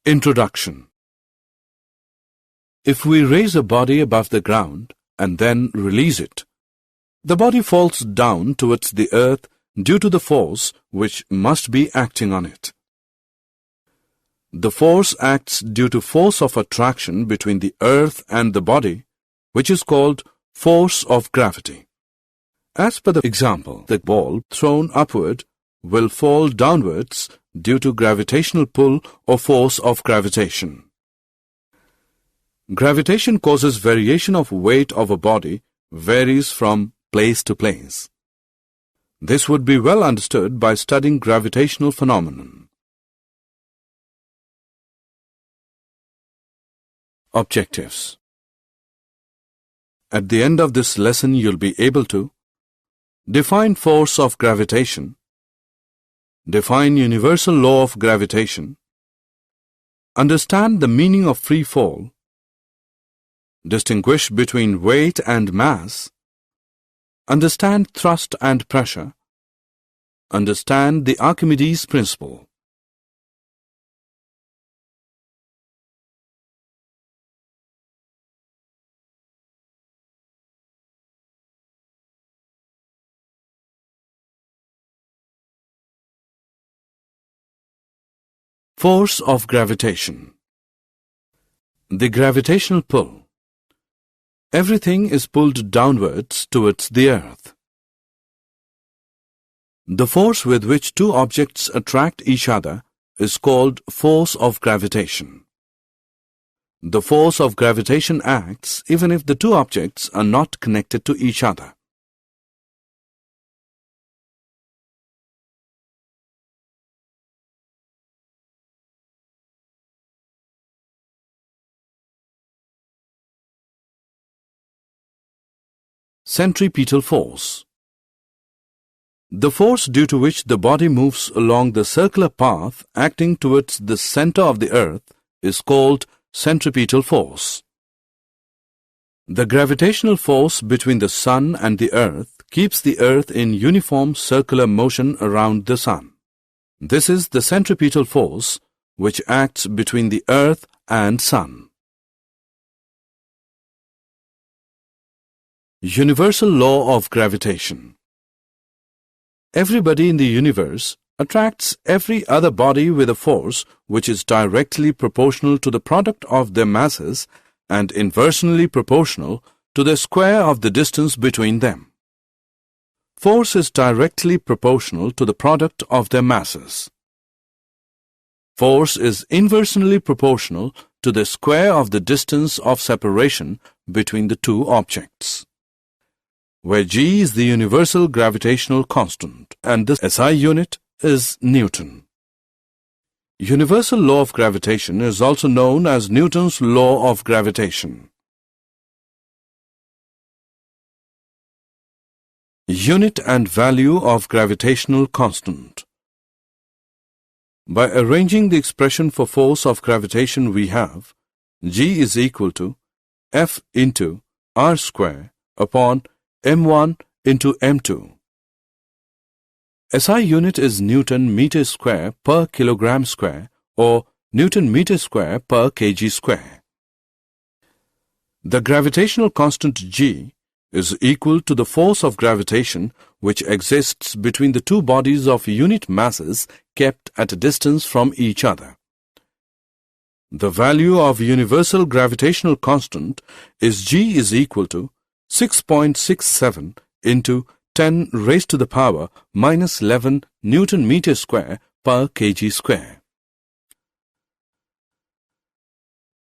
Introduction. If we raise a body above the ground and then release it, the body falls down towards the earth due to the force which must be acting on it. The force acts due to force of attraction between the earth and the body, which is called force of gravity. As per the example, the ball thrown upward will fall downwards due to gravitational pull or force of gravitation. Gravitation causes variation of weight of a body varies from place to place. This would be well understood by studying gravitational phenomenon. Objectives. At the end of this lesson, you'll be able to define force of gravitation, define universal law of gravitation, understand the meaning of free fall, distinguish between weight and mass, understand thrust and pressure, understand the Archimedes principle. Force of gravitation. The gravitational pull. Everything is pulled downwards towards the earth. The force with which two objects attract each other is called force of gravitation. The force of gravitation acts even if the two objects are not connected to each other. Centripetal force. The force due to which the body moves along the circular path acting towards the center of the earth is called centripetal force. The gravitational force between the sun and the earth keeps the earth in uniform circular motion around the sun. This is the centripetal force which acts between the earth and sun. Universal law of gravitation. Everybody in the universe attracts every other body with a force which is directly proportional to the product of their masses and inversely proportional to the square of the distance between them. Force is directly proportional to the product of their masses. Force is inversely proportional to the square of the distance of separation between the two objects, where g is the universal gravitational constant and the SI unit is Newton. Universal law of gravitation is also known as Newton's law of gravitation. Unit and value of gravitational constant. By arranging the expression for force of gravitation, we have g is equal to F into r square upon m1 into m2. SI unit is Newton meter square per kilogram square or Newton meter square per kg square. The gravitational constant g is equal to the force of gravitation which exists between the two bodies of unit masses kept at a distance from each other. The value of universal gravitational constant is g is equal to 6.67 into 10 raised to the power minus 11 Newton meter square per kg square.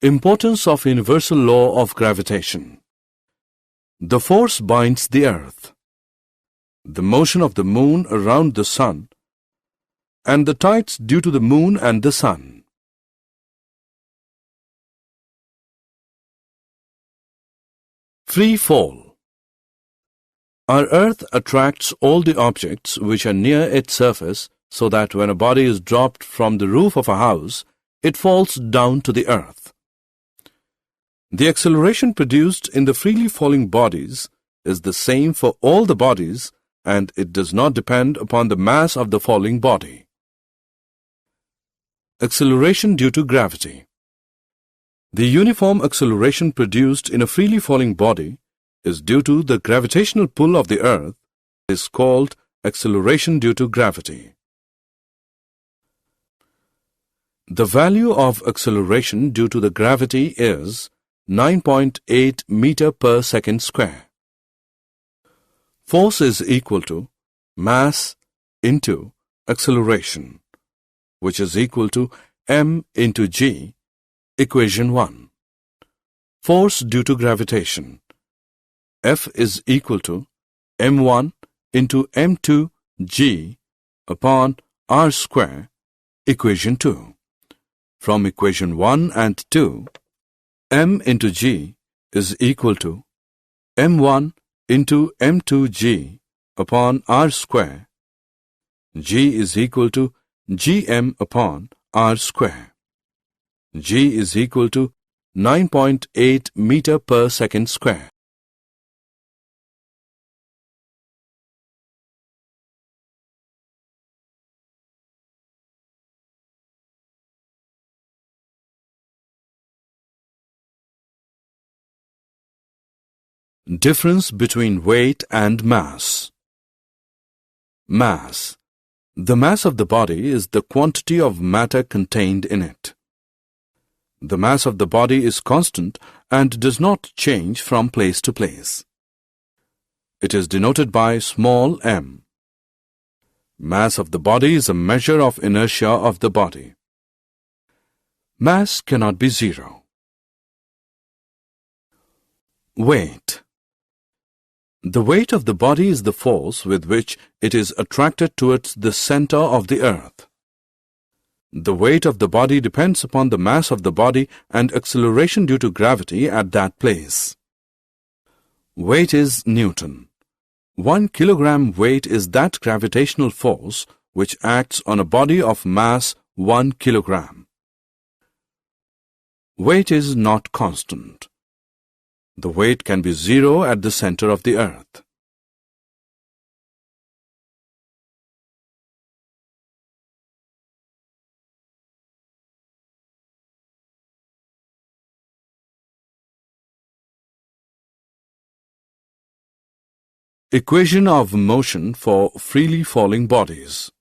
Importance of universal law of gravitation. The force binds the earth, the motion of the moon around the sun, and the tides due to the moon and the sun. Free fall. Our earth attracts all the objects which are near its surface so that when a body is dropped from the roof of a house, it falls down to the earth. The acceleration produced in the freely falling bodies is the same for all the bodies and it does not depend upon the mass of the falling body. Acceleration due to gravity. The uniform acceleration produced in a freely falling body is due to the gravitational pull of the earth is called acceleration due to gravity. The value of acceleration due to the gravity is 9.8 meter per second square. Force is equal to mass into acceleration, which is equal to m into g, equation 1. Force due to gravitation. F is equal to m1 into m2 g upon r square, equation 2. From equation 1 and 2, m into g is equal to m1 into m2 g upon r square. G is equal to gm upon r square. G is equal to 9.8 meter per second square. Difference between weight and mass. Mass. The mass of the body is the quantity of matter contained in it. The mass of the body is constant and does not change from place to place. It is denoted by small m. Mass of the body is a measure of inertia of the body. Mass cannot be zero. Weight. The weight of the body is the force with which it is attracted towards the center of the earth. The weight of the body depends upon the mass of the body and acceleration due to gravity at that place. Weight is Newton. 1 kilogram weight is that gravitational force which acts on a body of mass 1 kilogram. Weight is not constant. The weight can be zero at the center of the earth. Equation of motion for freely falling bodies.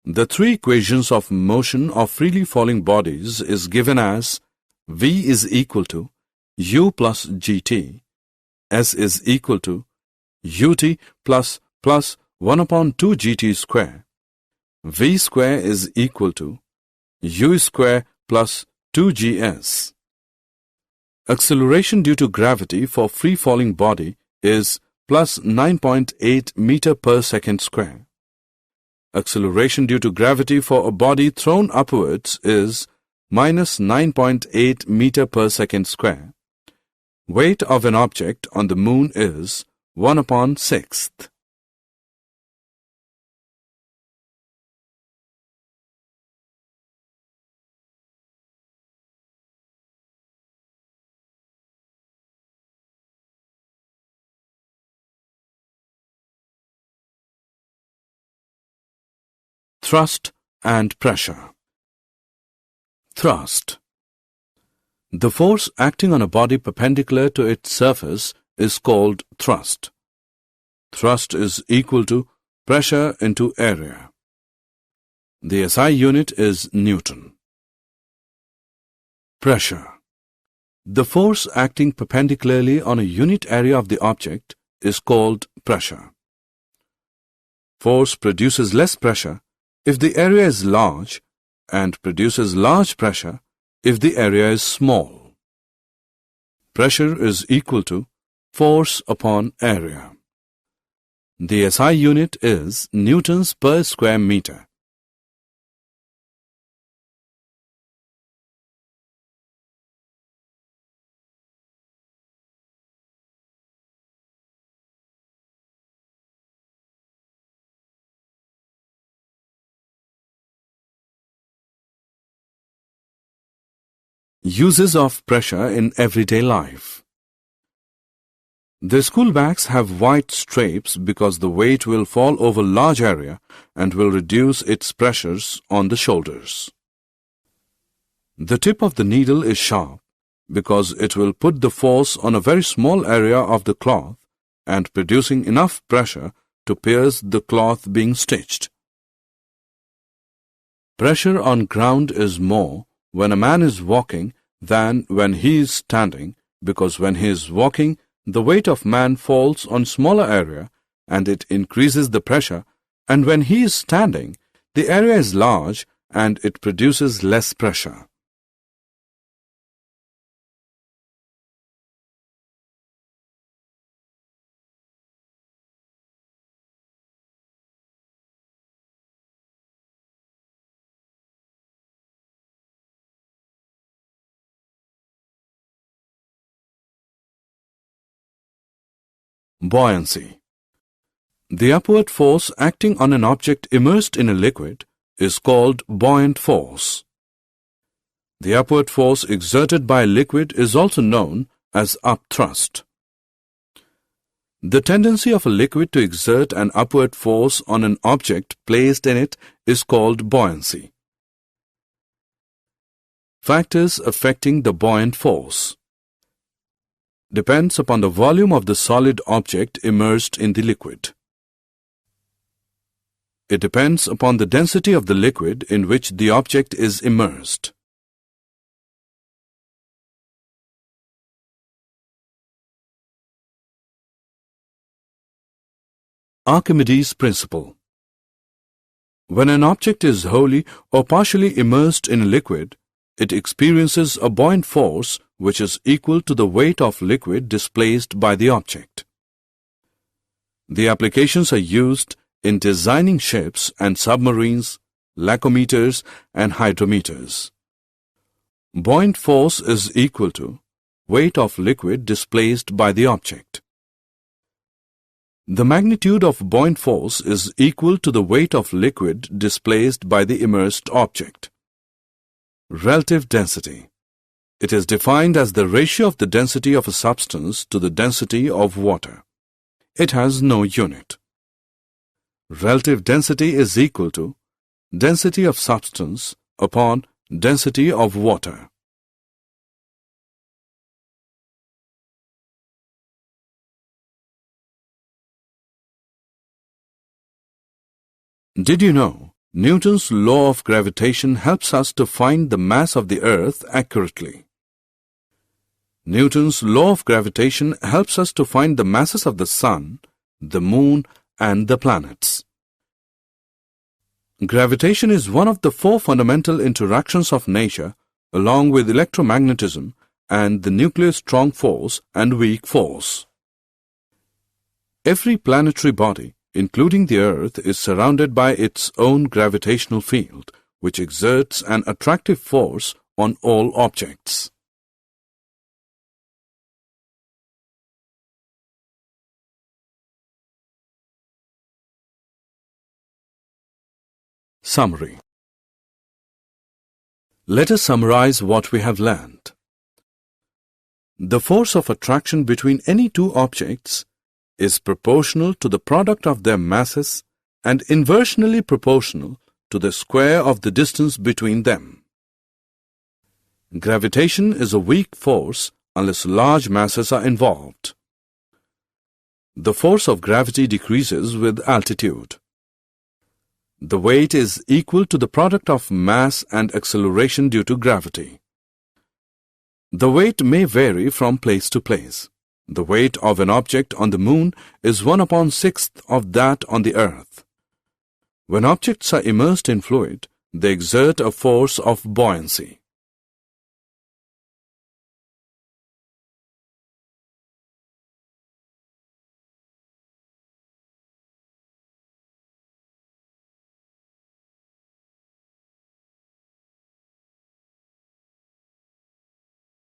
The three equations of motion of freely falling bodies is given as V is equal to U plus gt, S is equal to ut plus 1 upon 2 gt square, V square is equal to U square plus 2gs. Acceleration due to gravity for free falling body is plus 9.8 meter per second square. Acceleration due to gravity for a body thrown upwards is minus 9.8 meter per second square. Weight of an object on the moon is 1 upon 6th. Thrust and pressure. Thrust. The force acting on a body perpendicular to its surface is called thrust. Thrust is equal to pressure into area. The SI unit is Newton. Pressure. The force acting perpendicularly on a unit area of the object is called pressure. Force produces less pressure if the area is large and produces large pressure if the area is small. Pressure is equal to force upon area. The SI unit is newtons per square meter. Uses of pressure in everyday life. The school bags have white stripes because the weight will fall over large area and will reduce its pressures on the shoulders. The tip of the needle is sharp because it will put the force on a very small area of the cloth and producing enough pressure to pierce the cloth being stitched. Pressure on ground is more when a man is walking than when he is standing, because when he is walking, the weight of man falls on smaller area and it increases the pressure, and when he is standing, the area is large and it produces less pressure. Buoyancy. The upward force acting on an object immersed in a liquid is called buoyant force. The upward force exerted by a liquid is also known as upthrust. The tendency of a liquid to exert an upward force on an object placed in it is called buoyancy. Factors affecting the buoyant force depends upon the volume of the solid object immersed in the liquid. It depends upon the density of the liquid in which the object is immersed. Archimedes' principle. When an object is wholly or partially immersed in a liquid, it experiences a buoyant force which is equal to the weight of liquid displaced by the object. The applications are used in designing ships and submarines, lacometers and hydrometers. Buoyant force is equal to weight of liquid displaced by the object. The magnitude of buoyant force is equal to the weight of liquid displaced by the immersed object. Relative density. It is defined as the ratio of the density of a substance to the density of water. It has no unit. Relative density is equal to density of substance upon density of water. Did you know Newton's law of gravitation helps us to find the mass of the earth accurately? Newton's law of gravitation helps us to find the masses of the sun, the moon, and the planets. Gravitation is one of the four fundamental interactions of nature, along with electromagnetism and the nuclear strong force and weak force. Every planetary body, including the Earth, is surrounded by its own gravitational field, which exerts an attractive force on all objects. Summary. Let us summarize what we have learned. The force of attraction between any two objects is proportional to the product of their masses and inversely proportional to the square of the distance between them. Gravitation is a weak force unless large masses are involved. The force of gravity decreases with altitude. The weight is equal to the product of mass and acceleration due to gravity. The weight may vary from place to place. The weight of an object on the moon is 1/6 of that on the earth. When objects are immersed in fluid, they exert a force of buoyancy.